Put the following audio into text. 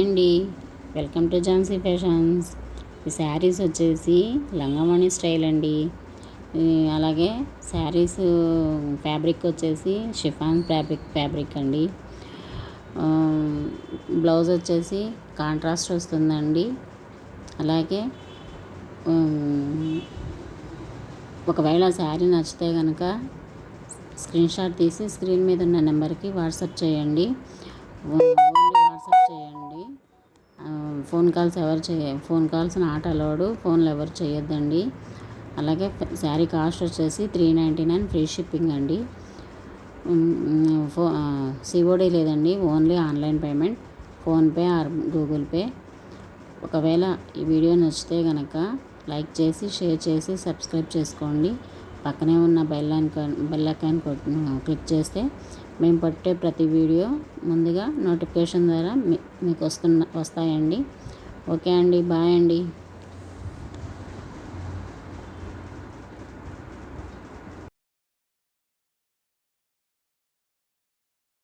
అండి. Welcome to Jhansi fashions. ఈ శారీస్ వచ్చేసి లంగావోణి స్టైల్ అండి. అలాగే శారీస్ ఫ్యాబ్రిక్ వచ్చేసి షిఫాన్ ఫ్యాబ్రిక్ అండి. బ్లౌజ్ వచ్చేసి కాంట్రాస్ట్ వస్తుందండి. అలాగే ఒకవేళ శారీ నచ్చితే కనుక స్క్రీన్ షాట్ తీసి స్క్రీన్ మీద ఉన్న నెంబర్కి వాట్సాప్ చేయండి. వాట్సాప్ చేయండి. Phone calls not allowed. ఫోన్లు ఎవరు చేయొద్దండి. అలాగే శారీ కాస్ట్ వచ్చేసి $399 ఫ్రీ షిప్పింగ్ అండి. సిఓడి లేదండి, only online payment, PhonePe are Google pay. ఒకవేళ ఈ వీడియో నచ్చితే కనుక లైక్ చేసి షేర్ చేసి సబ్స్క్రైబ్ చేసుకోండి. పక్కనే ఉన్న బెల్ ఐకాన్ క్లిక్ చేస్తే మేము పట్టే ప్రతి వీడియో ముందుగా నోటిఫికేషన్ ద్వారా మీకు వస్తాయండి. ఓకే అండి, బాయ్ అండి.